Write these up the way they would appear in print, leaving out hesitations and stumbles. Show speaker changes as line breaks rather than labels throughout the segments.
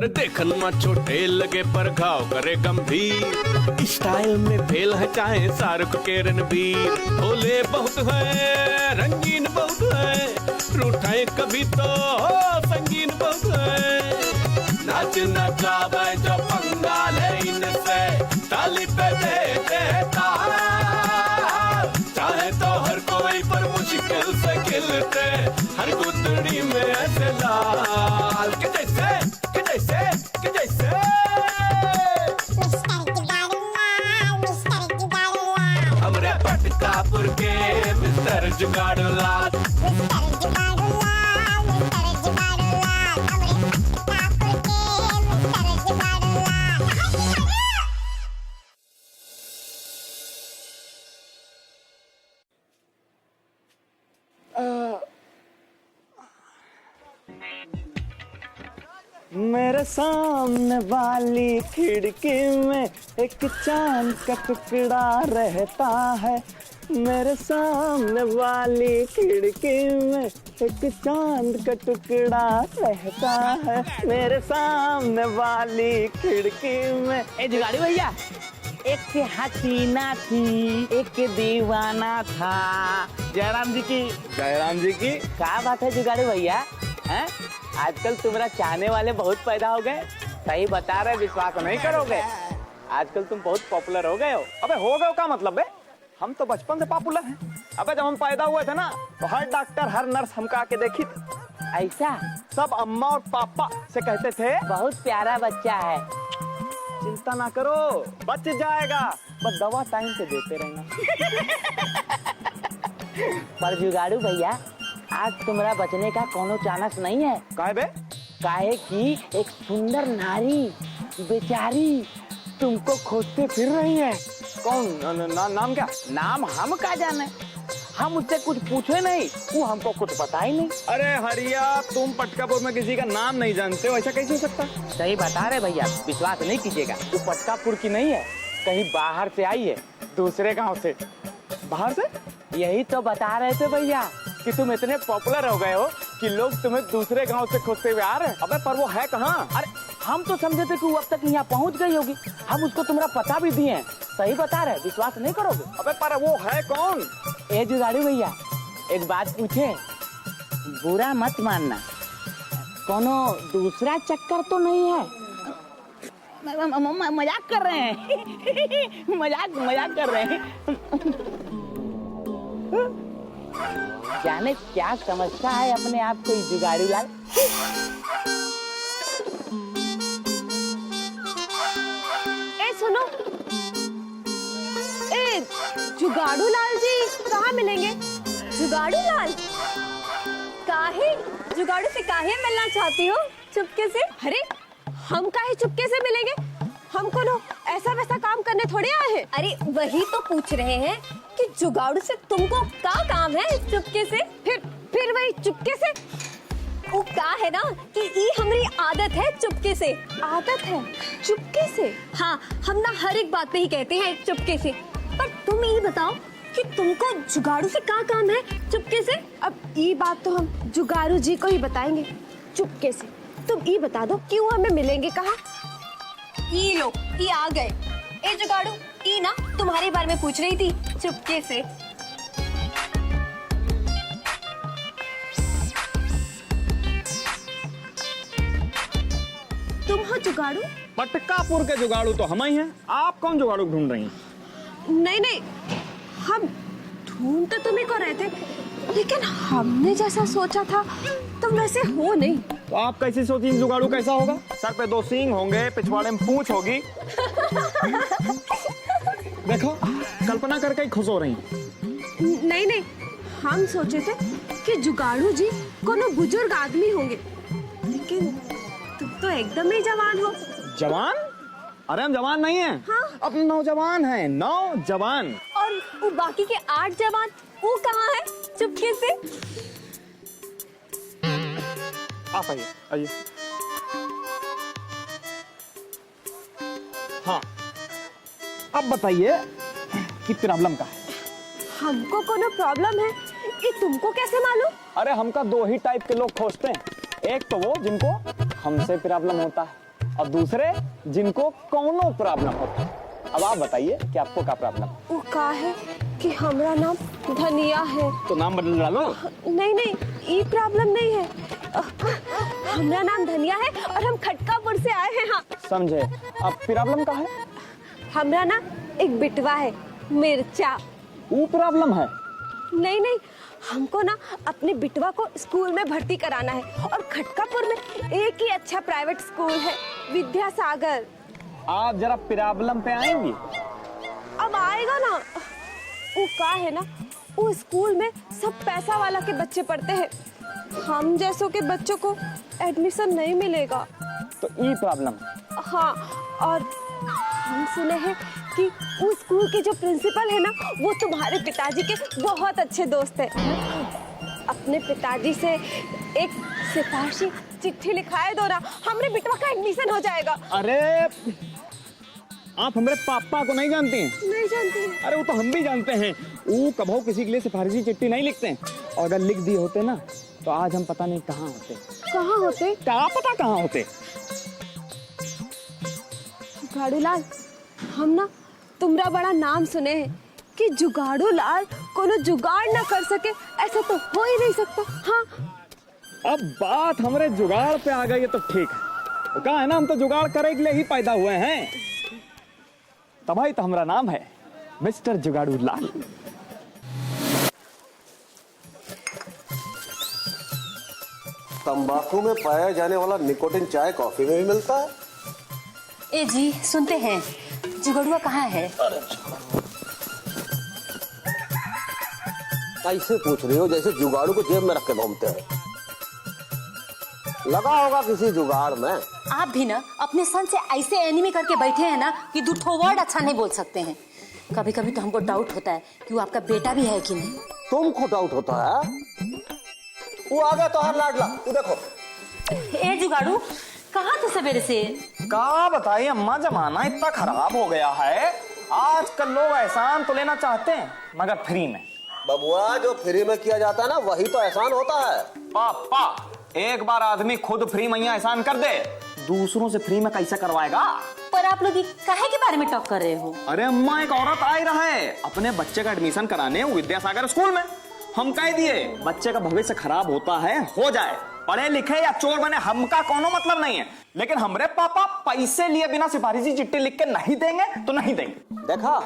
अरे देखन में छोटे लगे पर घाव करे गंभीर, स्टाइल में फेल है चाहे शाहरुख के रणबीर। भोले बहुत है, रंगीन बहुत है, रूठाए कभी तो संगीन बहुत है। नाच नचावे जो पंगा ले इनसे, ताली पे दे देता चाहे तो हर कोई पर मुश्किल से खिलते, हर गुदड़ी में ऐसे लाल के जैसे के जैसे के जैसे। हमरे पटकापुर के मिस्टर जुगाड़ू लाल,
मेरे सामने वाली खिड़की में एक चांद का टुकड़ा रहता है। मेरे सामने वाली खिड़की में एक चांद का टुकड़ा रहता है। मेरे सामने वाली खिड़की में। ए जुगाड़ी भैया, एक हसीना थी एक दीवाना था। जयराम जी की क्या बात है जुगाड़ी भैया? हैं? आजकल तुम्हारा चाहने वाले बहुत पैदा हो गए। सही बता रहे, विश्वास नहीं करोगे। आजकल तुम बहुत पॉपुलर हो गए हो।
अबे हो गए का मतलब है? हम तो बचपन से पॉपुलर हैं। अबे जब हम पैदा हुए थे ना तो हर डॉक्टर हर नर्स हमको आके देखी थी।
ऐसा
सब अम्मा और पापा से कहते थे
बहुत प्यारा बच्चा है,
चिंता ना करो बच जाएगा, बस दवा टाइम से देते रहना।
पर जुगाड़ू भैया, आज तुम्हारा बचने का कोनो चांस नहीं है।
काहे बे?
काहे कि एक सुंदर नारी बेचारी तुमको खोजते फिर रही है।
कौन? नाम क्या?
नाम हम का जाने, हम उससे कुछ पूछे नहीं, वो हमको कुछ पता ही नहीं।
अरे हरिया, तुम पटकापुर में किसी का नाम नहीं जानते हो, ऐसा कैसे हो सकता?
सही बता रहे भैया, विश्वास नहीं कीजिएगा।
वो पटकापुर की नहीं है, कहीं बाहर से आई है, दूसरे गांव से। बाहर से?
यही तो बता रहे थे भैया
कि तुम इतने पॉपुलर हो गए हो कि लोग तुम्हें दूसरे गांव से खोजते हुए आ रहे हैं। अबे पर वो है कहाँ?
अरे हम तो समझे थे कि वो अब तक यहाँ पहुँच गई होगी, हम उसको तुम्हारा पता भी दिए हैं। सही बता रहे, विश्वास नहीं करोगे।
अबे पर वो है कौन?
ए जुगाड़ी भैया, एक बात पूछे, बुरा मत मानना, कोनो दूसरा चक्कर तो नहीं है? मजाक कर रहे हैं। मजाक कर रहे हैं। जाने क्या समझता है अपने आप को जुगाड़ू लाल।
ए सुनो, ए जुगाड़ू लाल जी कहाँ मिलेंगे? जुगाड़ू लाल काहे? जुगाड़ू से काहे मिलना चाहती हो चुपके से? अरे हम काहे चुपके से मिलेंगे? हम कोनो ऐसा वैसा काम करने थोड़े आए हैं। अरे वही तो पूछ रहे हैं कि जुगाड़ू से तुमको क्या काम है चुपके से? फिर वही चुपके से वो क्या है ना कि ये हमारी आदत है चुपके से। आदत है चुपके से? हाँ, हम ना हर एक बात पे ही कहते हैं चुपके से। पर तुम ये बताओ कि तुमको जुगाड़ू से क्या काम है चुपके से? अब ये बात तो हम जुगाड़ू जी को ही बताएंगे चुपके से। तुम ये बता दो कि वो हमें मिलेंगे कहाँ? ये लो, ये आ गए। ए जुगाड़ू, ये ना तुम्हारे बारे में पूछ रही थी चुपके से। तुम हो जुगाड़ू?
पटकापुर के जुगाड़ू तो हम ही हैं। आप कौन जुगाड़ू ढूंढ रही हैं?
नहीं, हम ढूंढ तो तुम्ही को रहे थे, लेकिन हमने जैसा सोचा था तुम वैसे हो नहीं।
तो आप कैसी सोची जुगाड़ू कैसा होगा? सर पे 2 सींग होंगे, पिछवाड़े में पूंछ होगी। देखो, कल्पना करके ही खुश हो रही।
नहीं, हम सोचे थे कि जुगाड़ू जी कोनो बुजुर्ग आदमी होंगे, लेकिन तुम तो एकदम ही जवान हो।
जवान? अरे हम जवान नहीं हैं।
हाँ?
अब नौजवान हैं, नौजवान।
और वो बाकी के 8 जवान वो कहाँ है चुपके से?
आप आइए। हाँ, अब बताइए कि प्रॉब्लम का है।
हमको कोनो प्रॉब्लम है, ये तुमको कैसे मालूम?
अरे हमका 2 ही टाइप के लोग खोजते हैं। एक तो वो जिनको हमसे प्रॉब्लम होता है, और दूसरे जिनको कोनो प्रॉब्लम होता। अब आप बताइए कि आपको क्या प्रॉब्लम?
वो का है कि हमारा नाम धनिया है।
तो नाम बदल डालो।
नहीं नहीं, ये प्रॉब्लम नहीं है। हमारा नाम धनिया है और हम खटकापुर से आए हैं। हाँ
समझे। अब प्रॉब्लम का है?
हमारा ना एक बिटवा है मिर्चा।
वो प्रॉब्लम है?
नहीं नहीं, हमको ना अपने बिटवा को स्कूल में भर्ती कराना है और खटकापुर में एक ही अच्छा प्राइवेट स्कूल है, विद्यासागर।
आप जरा प्रॉब्लम पे आएंगी?
अब आएगा ना। वो का है ना, वो स्कूल में सब पैसा वाला के बच्चे पढ़ते हैं, हम जैसों के बच्चों को एडमिशन नहीं मिलेगा।
तो ये प्रॉब्लम?
हाँ, और हम सुने हैं कि उस स्कूल के जो प्रिंसिपल है ना, वो तुम्हारे पिताजी के बहुत अच्छे दोस्त हैं। अपने पिताजी से एक सिफारिशी चिट्ठी लिखाए दो ना, हमारे बिटवा का एडमिशन हो जाएगा।
अरे आप हमारे पापा को नहीं जानती हैं?
नहीं जानती।
अरे वो तो हम भी जानते हैं। वो कभी किसी के लिए सिफारिशी चिट्ठी नहीं लिखते हैं, और अगर लिख दिए होते ना तो आज हम पता नहीं कहाँ होते।
कहाँ होते?
क्या पता कहाँ होते।
जुगाड़ूलाल, हम ना तुम्हारा बड़ा नाम सुने हैं कि जुगाड़ूलाल कोनो जुगाड़ ना कर सके, ऐसा तो हो ही नहीं सकता। हाँ,
अब बात हमारे जुगाड़ पे आ गई है तो ठीक है। तो कहा है ना, हम तो जुगाड़ करे के लिए ही पैदा हुए हैं। तभी तो हमारा नाम है मिस्टर जुगाड़ूलाल।
तंबाकू में पाया जाने वाला निकोटिन चाय कॉफी में भी मिलता है।
ए जी सुनते हैं, जुगड़ुआ कहाँ है?
ऐसे पूछ रही हो जैसे जुगाड़ू को जेब में रख के घूमते हैं। लगा होगा किसी जुगाड़ में।
आप भी ना अपने सन से ऐसे एनिमी करके बैठे हैं ना कि दो ठो वर्ड अच्छा नहीं बोल सकते हैं। कभी कभी तो हमको डाउट होता है कि वो आपका बेटा भी है कि नहीं।
तुमको डाउट होता है? वो आ गया तो हर लाडला, तू देखो।
ए जुगाड़ू, कहाँ थे सवेरे से?
क्या बताइए अम्मा, जमाना इतना खराब हो गया है। आजकल लोग एहसान तो लेना चाहते हैं मगर फ्री में।
बबुआ, जो फ्री में किया जाता है ना वही तो एहसान होता है।
पापा, एक बार आदमी खुद फ्री में एहसान कर दे, दूसरों से फ्री में कैसे करवाएगा?
पर आप लोग काहे के बारे में टॉक कर रहे हो?
अरे अम्मा, एक औरत आई रहा है अपने बच्चे का एडमिशन कराने विद्यासागर स्कूल में। हम कह दिए बच्चे का भविष्य खराब होता है, हो जाए, पढ़े लिखे या चोर बने, हमका कोनो मतलब नहीं है। लेकिन हमरे पापा पैसे लिए बिना सिफारिशी चिट्ठी लिख के नहीं देंगे तो नहीं देंगे।
देखा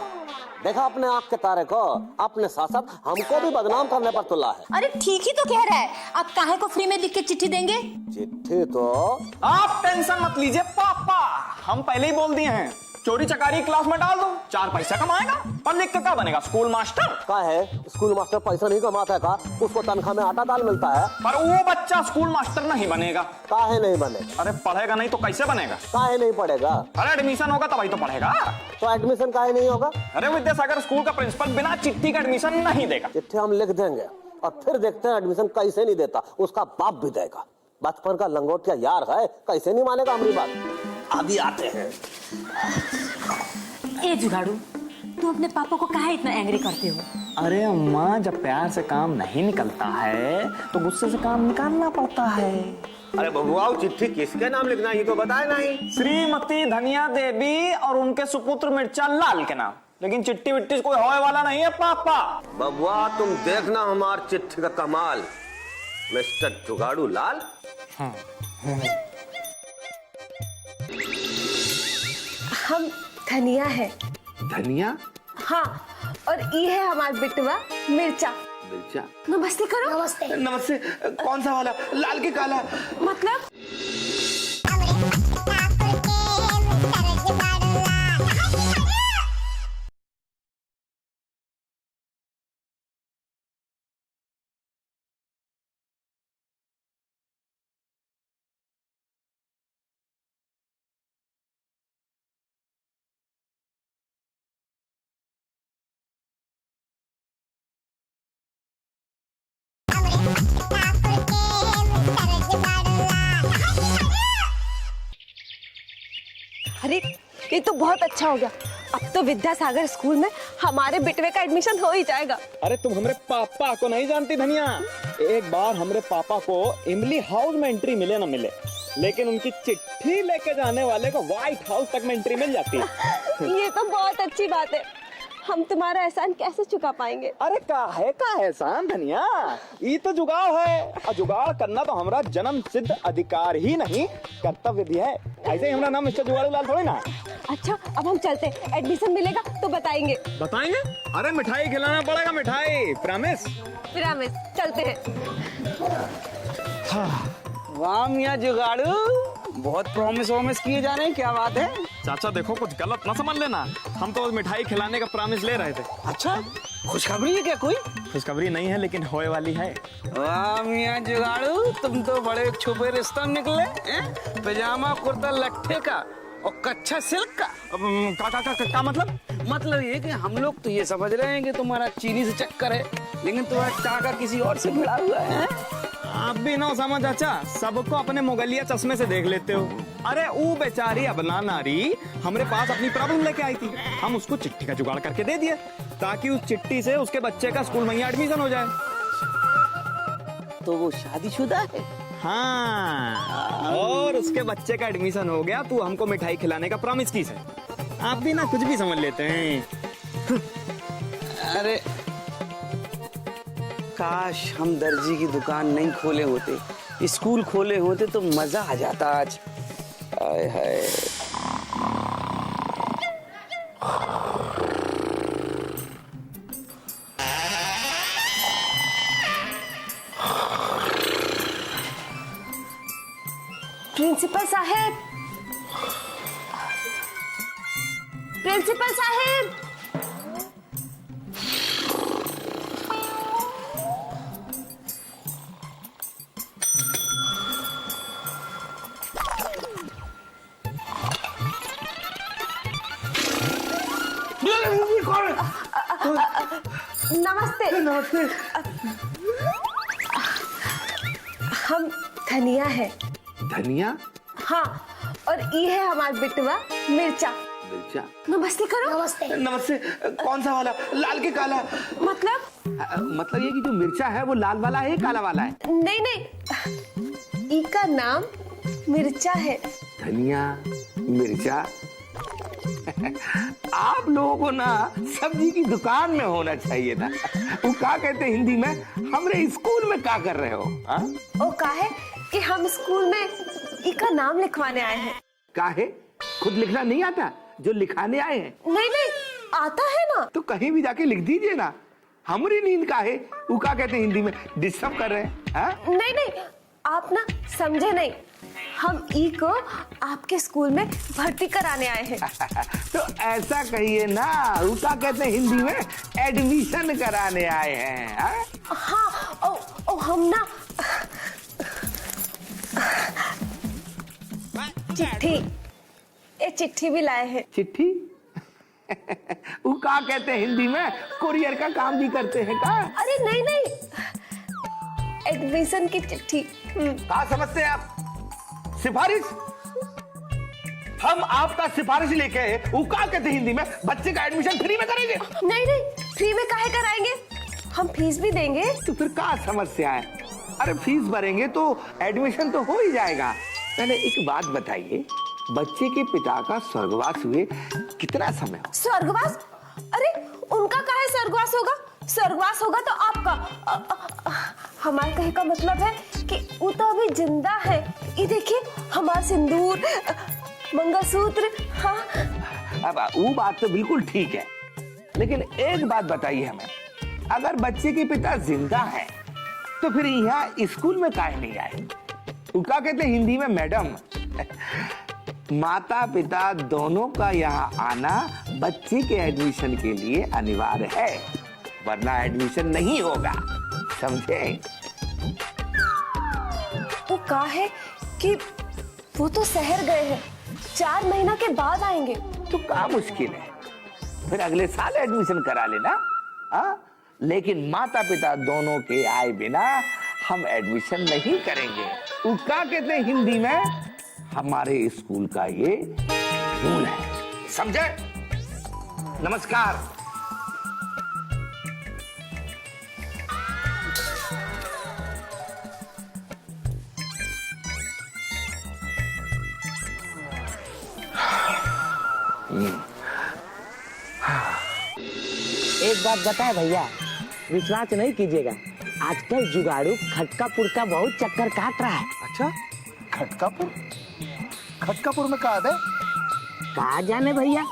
देखा अपने आंख के तारे को, अपने साथ साथ हमको भी बदनाम करने पर तुला है।
अरे ठीक ही तो कह रहा है, आप काहे को फ्री में लिख के चिट्ठी देंगे?
चिट्ठी तो
आप टेंशन मत लीजिए पापा, हम पहले ही बोल दिए हैं, चोरी चकारी क्लास में डाल दो, 4 पैसा कमाएगा, पर लिख के क्या बनेगा? School master.
क्या है, स्कूल मास्टर पैसा नहीं कमाता है का? उसको तनख्वाह में आटा दाल मिलता है।
पर वो बच्चा स्कूल मास्टर नहीं बनेगा।
काहे नहीं बने?
अरे पढ़ेगा नहीं तो कैसे बनेगा?
काहे नहीं पढ़ेगा?
अरे एडमिशन होगा तभी तो पढ़ेगा।
तो एडमिशन काहे नहीं होगा?
अरे विद्यासागर स्कूल का प्रिंसिपल बिना चिट्ठी का एडमिशन नहीं देगा।
चिट्ठी हम लिख देंगे और फिर देखते हैं एडमिशन कैसे नहीं देता, उसका बाप भी देगा। बचपन का लंगोटिया यार है, कैसे नहीं मानेगा हमारी बात। अभी आते हैं।
ए जुगाड़ू, तू अपने पापा को काहे इतना एंग्री करते हो?
अरे अम्मा, जब प्यार से काम नहीं निकलता है तो गुस्से से काम निकालना पड़ता है।
अरे बबुआ, चिट्ठी किसके नाम लिखना है ये तो बताए नहीं।
श्रीमती धनिया देवी और उनके सुपुत्र मिर्चा लाल के नाम, लेकिन चिट्ठी विट्टी कोई होए वाला नहीं है पापा।
बबुआ, तुम देखना हमार चिट्ठी का कमाल, मिस्टर जुगाड़ू लाल।
हम धनिया है।
धनिया?
हाँ, और ये है हमारा बिटवा मिर्चा।
मिर्चा?
नमस्ते करो। नमस्ते।
नमस्ते। कौन सा वाला, लाल की काला?
मतलब अरे ये तो बहुत अच्छा हो गया, अब तो विद्यासागर स्कूल में हमारे बेटवे का एडमिशन हो ही जाएगा।
अरे तुम हमारे पापा को नहीं जानती धनिया, एक बार हमारे पापा को इमली हाउस में एंट्री मिले ना मिले,
लेकिन उनकी चिट्ठी लेके जाने वाले को व्हाइट हाउस तक में एंट्री मिल जाती है।
ये तो बहुत अच्छी बात है। हम तुम्हारा एहसान कैसे चुका पाएंगे?
अरे का एहसान धनिया, ये तो जुगाड़ है और जुगाड़ करना तो हमारा जन्म सिद्ध अधिकार ही नहीं कर्तव्य भी है। ऐसे ही हमारा नाम मिस्टर जुगाड़ू लाल थोड़ी ना।
अच्छा अब हम चलते, एडमिशन मिलेगा तो बताएंगे।
बताएंगे? अरे मिठाई खिलाना पड़ेगा, मिठाई प्रॉमिस।
प्रॉमिस, चलते हैं।
वाह मियाँ जुगाड़ू, बहुत प्रॉमिस किए जा रहे हैं, क्या बात है?
चाचा देखो कुछ गलत ना समझ लेना, हम तो मिठाई खिलाने का प्रॉमिस ले रहे थे।
अच्छा, खुशखबरी है क्या कोई?
खुशखबरी नहीं है लेकिन होए वाली है।
वाह मियाँ जुगाड़ू, तुम तो बड़े छुपे रिश्ता निकले हैं? पजामा कुर्ता लट्ठे का और कच्चा सिल्क का।
का मतलब?
मतलब ये कि हम लोग तो ये समझ रहे हैं कि तुम्हारा चीनी से चक्कर है, लेकिन तुम्हारा टाका किसी और से भिड़ा हुआ है।
आप भी ना समझ चाचा, सबको अपने मुगलिया चश्मे से देख लेते हो। अरे वो बेचारी अबला नारी हमारे पास अपनी प्रॉब्लम लेके आई थी, हम उसको चिट्ठी का जुगाड़ करके दे दिए ताकि उस चिट्ठी से उसके बच्चे का स्कूल में ही एडमिशन हो जाए।
तो वो शादीशुदा है?
हाँ, और उसके बच्चे का एडमिशन हो गया तो हमको मिठाई खिलाने का प्रॉमिस की है। आप भी ना कुछ भी समझ लेते हैं।
अरे काश हम दर्जी की दुकान नहीं खोले होते, स्कूल खोले होते तो मजा आ जाता आज। आय हाय।
प्रिंसिपल साहब, प्रिंसिपल साहब। नमस्ते।
नमस्ते।
हम धनिया है।
धनिया?
हाँ, और ये है हमारा बिटवा मिर्चा।
मिर्चा?
नमस्ते करो। नमस्ते।
नमस्ते। कौन सा वाला, लाल के काला?
मतलब?
मतलब ये कि जो मिर्चा है वो लाल वाला है, काला वाला है?
नहीं नहीं, इसका नाम मिर्चा है।
धनिया, मिर्चा। आप लोगों को ना सब्जी की दुकान में होना चाहिए था। वो क्या कहते हैं हिंदी में, हमरे स्कूल में क्या कर रहे हो?
ओ काहे कि हम स्कूल में इसका नाम लिखवाने आए हैं।
काहे? खुद लिखना नहीं आता जो लिखाने आए हैं?
नहीं नहीं, आता है ना।
तो कहीं भी जाके लिख दीजिए ना। हमारी नींद काहे, वो क्या कहते हैं हिंदी में, डिस्टर्ब कर रहे हैं?
नहीं नहीं, आप ना समझे नहीं, हम ई को आपके स्कूल में भर्ती कराने आए हैं।
तो ऐसा कहिए ना, वो क्या कहते हैं हिंदी में, एडमिशन कराने आए हैं।
हाँ, ओ हम ना चिट्ठी, ये चिट्ठी भी लाए हैं।
चिट्ठी? वो क्या कहते हैं हिंदी में, कुरियर का काम भी करते हैं का?
अरे नहीं नहीं, एडमिशन की चिट्ठी।
क्या समझते हैं आप, सिफारिश? हम आपका सिफारिश लेके आए, वो क्या कहते हैं हिंदी में, बच्चे का एडमिशन फ्री में करेंगे?
नहीं नहीं, फ्री में काहे कराएंगे, हम फीस भी देंगे।
तो फिर क्या समस्या है? अरे फीस भरेंगे तो एडमिशन तो हो ही जाएगा। पहले एक बात बताइए, बच्चे के पिता का स्वर्गवास हुए कितना समय हो?
स्वर्गवास? अरे उनका काहे स्वर्गवास होगा, स्वर्गवास होगा तो आपका। हमारे कहे का मतलब है कि वो तो अभी जिंदा है। ये देखिए हमारा सिंदूर, मंगलसूत्र। हाँ,
अब वो बात तो बिल्कुल ठीक है, लेकिन एक बात बताइए हमें, अगर बच्चे के पिता जिंदा है तो फिर यहाँ स्कूल में काहे नहीं आए? वो क्या कहते हैं हिंदी में, मैडम? माता पिता दोनों का यहाँ आना बच्चे के एडमिशन के लिए अनिवार्य है, वरना एडमिशन नहीं होगा, समझे?
वो कहा है कि वो तो शहर गए हैं, 4 महीना के बाद आएंगे।
तो क्या मुश्किल है, फिर अगले साल एडमिशन करा लेना। लेकिन माता पिता दोनों के आए बिना हम एडमिशन नहीं करेंगे। वो क्या कहते हैं हिंदी में, हमारे स्कूल का ये रूल है, समझे? नमस्कार।
एक बात बताए भैया, विश्वास नहीं कीजिएगा, आजकल जुगाड़ू खटकापुर का बहुत चक्कर काट रहा है।
अच्छा, खटकापुर? खटकापुर में कहा है?
कहा जाने भैया।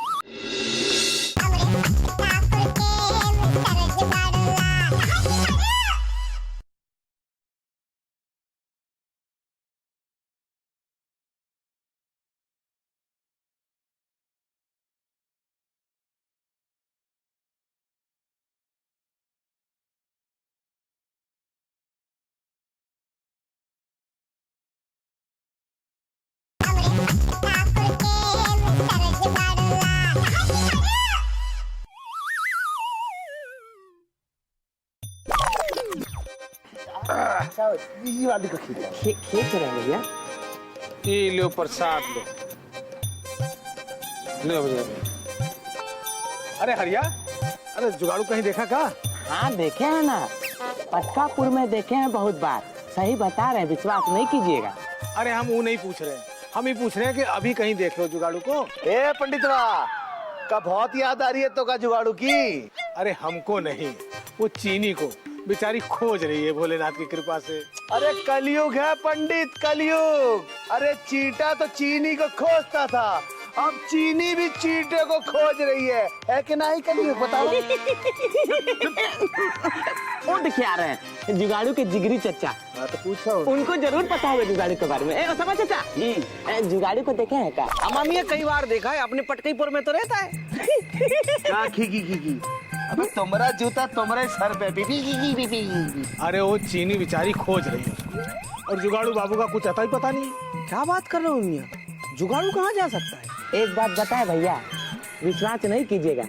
ये वाली का खींचा।
खींच रहे हैं भैया।
ये लो प्रसाद लो।
अरे हरिया, अरे जुगाड़ू कहीं देखा का?
हाँ देखे हैं ना, पटकापुर में देखे हैं बहुत बार। सही बता रहे हैं, विश्वास नहीं कीजिएगा।
अरे हम वो नहीं पूछ रहे हैं, हम ही पूछ रहे हैं कि अभी कहीं देख लो जुगाड़ू को। ए पंडितवा, का बहुत याद आ रही है तो का जुगाड़ू की? अरे हमको नहीं, वो चीनी को, बेचारी खोज रही है भोलेनाथ की कृपा से। अरे कलयुग है पंडित, कलयुग। अरे चीटा तो चीनी को खोजता था, अब चीनी भी चीटे को खोज रही है कि नहीं कलयुग? बताओ।
उठ क्या रहे हैं, जुगाड़ू के जिगरी चचा।
हाँ तो पूछो,
उनको जरूर पता होगा जुगाड़ू के बारे में। ए ओसामा चचा, जुगाड़ू को देखे हैं का?
अमामी कई बार देखा है, अपने पटकईपुर में तो रहता है।
की अबे तुम्हारा जूता तुम्हारे सर पे। अरे वो चीनी बेचारी खोज रही है उसको, और जुगाड़ू बाबू का कुछ अता ही पता नहीं।
क्या बात कर रहे हो मियां, जुगाड़ू कहाँ जा सकता है?
एक बात बताए भैया, विश्वास नहीं कीजिएगा,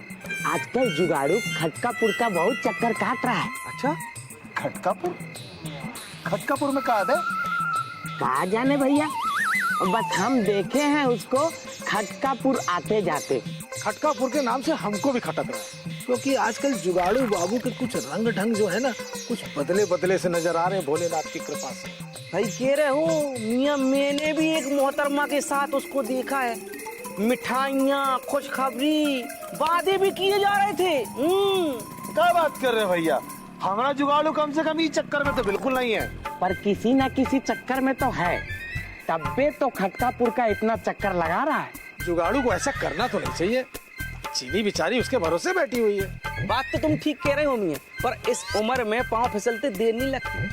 आजकल जुगाड़ू खटकापुर का बहुत चक्कर काट रहा है।
अच्छा, खटकापुर? खटकापुर में कहा है?
कहा जाने भैया, बस हम देखे हैं उसको खटकापुर आते जाते।
खटकापुर के नाम से हमको भी खटक रहा है, क्योंकि आजकल जुगाड़ू बाबू के कुछ रंग ढंग जो है ना, कुछ बदले बदले से नजर आ रहे हैं भोलेनाथ की कृपा से।
भाई कह रहे हो मियां, मैंने भी एक मोहतरमा के साथ उसको देखा है। मिठाइयाँ, खुशखबरी, वादे भी किए जा रहे थे।
क्या बात कर रहे हैं भैया, हमारा जुगाड़ू कम से कम इस चक्कर में तो बिल्कुल नहीं है।
पर किसी न किसी चक्कर में तो है, तब्बे तो खटकापुर का इतना चक्कर लगा रहा है।
जुगाड़ू को ऐसा करना तो नहीं चाहिए, चीनी बेचारी उसके भरोसे बैठी हुई है।
बात तो तुम ठीक कह रहे हो मियां, पर इस उम्र में पाँव फिसलते देर नहीं लगती।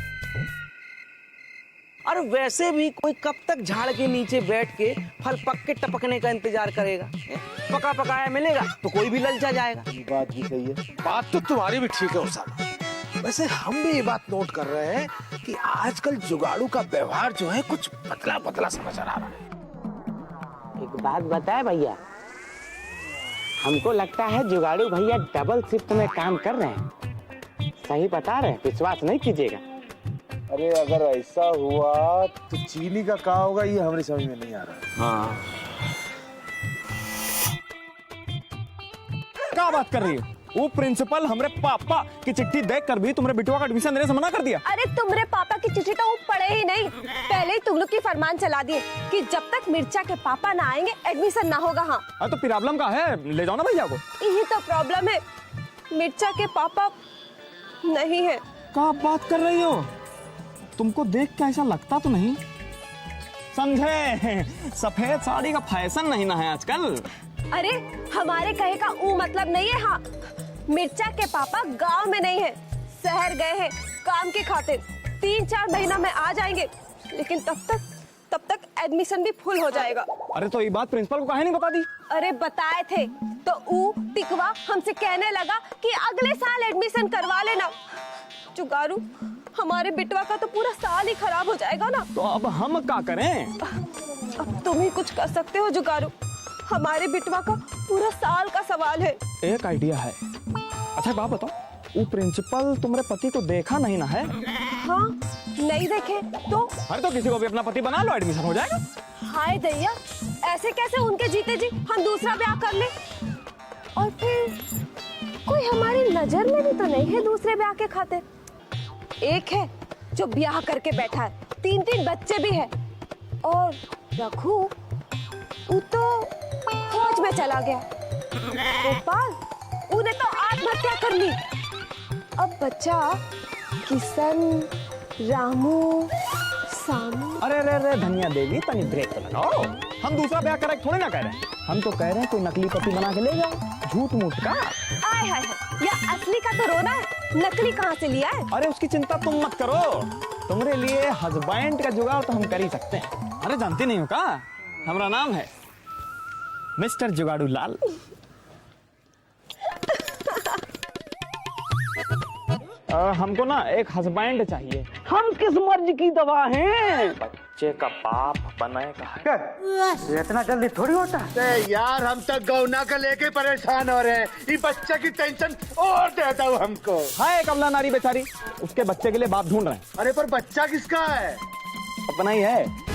और वैसे भी कोई कब तक झाड़ के नीचे बैठ के फल पक के टपकने का इंतजार करेगा? पका पकाया मिलेगा तो कोई भी ललचा जाएगा।
बात भी सही है, बात तो तुम्हारी भी ठीक है ओसामा। वैसे हम भी ये बात नोट कर रहे हैं कि आजकल जुगाड़ू का व्यवहार जो है कुछ बदला बदला सा नजर आ रहा है।
एक बात बताए भैया, हमको लगता है जुगाड़ू भैया डबल शिफ्ट में काम कर रहे हैं। सही बता रहे हैं, विश्वास नहीं कीजिएगा।
अरे अगर ऐसा हुआ तो चीनी का क्या होगा, ये हमारी समझ में नहीं आ रहा।
हाँ,
क्या बात कर रही हो? वो प्रिंसिपल हमरे पापा की चिट्ठी देखकर भी तुम्हारे बिटवा का एडमिशन देने से मना कर दिया।
अरे तुम्हारे पापा की चिट्ठी तो वो पढ़े ही नहीं, पहले ही तुम लोग की फरमान चला दिए कि जब तक मिर्चा के पापा ना आएंगे एडमिशन ना होगा। हाँ
तो प्रॉब्लम का है, ले जाओ ना भैया को।
यही तो प्रॉब्लम है, मिर्चा के पापा नहीं है।
क्या बात कर रही हो? तुमको देख के ऐसा लगता तो नहीं, समझे सफेद साड़ी का फैशन नहीं ना है आजकल।
अरे हमारे कहे का वो मतलब नहीं है। हाँ, मिर्चा के पापा गांव में नहीं है, शहर गए हैं काम के खातिर। 3-4 महीना में आ जाएंगे, लेकिन तब तक एडमिशन भी फुल हो जाएगा।
अरे तो ये बात प्रिंसिपल को काहे नहीं बता दी?
अरे बताए थे तो वो टिकवा हमसे कहने लगा कि अगले साल एडमिशन करवा लेना। जुगाड़ू, हमारे बिटवा का तो पूरा साल ही खराब हो जाएगा ना।
तो अब हम क्या करें?
अब तुम ही कुछ कर सकते हो जुगाड़ू, हमारे बिटवा का पूरा साल का सवाल है।
एक आइडिया है। अच्छा बात बताओ, वो प्रिंसिपल तुम्हारे पति को देखा नहीं ना है?
हाँ, नहीं देखे तो?
अरे तो किसी को भी अपना पति बना लो, एडमिशन हो जाएगा।
हाय दैया, ऐसे कैसे उनके जीते जी हम दूसरा ब्याह कर ले? और फिर कोई हमारी नजर में भी तो नहीं है दूसरे ब्याह के खातिर। एक है जो ब्याह करके बैठा है, 3-3 बच्चे भी है, और रघु वो तो फौज में चला गया। गोपाल उन्हें तो आत्महत्या कर ली। अब बचा किशन, रामू, सामू।
अरे अरे अरे धनिया देवी तनी ब्रेक तो लगाओ। हम दूसरा ब्याह करा थोड़े ना कह रहे हैं, हम तो कह रहे हैं कोई नकली पति बना के ले जाओ, झूठ मूठ का।
आय हाय हाय, या असली का तो रोना है, नकली कहाँ से लिया है?
अरे उसकी चिंता तुम मत करो, तुम्हारे लिए हस्बैंड का जुगाड़ तो हम कर ही सकते हैं। अरे जानती नहीं हो का, हमारा नाम है मिस्टर जुगाड़ू लाल। हमको ना एक हस्बैंड चाहिए।
हम किस मर्ज की दवा हैं?
बच्चे का बाप बने का है।
इतना जल्दी थोड़ी होता है।
यार हम तो गौना का लेके परेशान हो रहे हैं, ये बच्चे की टेंशन और देता हूँ हमको।
है एक अबला नारी बेचारी, उसके बच्चे के लिए बाप ढूंढ रहे हैं।
अरे पर बच्चा किसका है?
अपना ही है।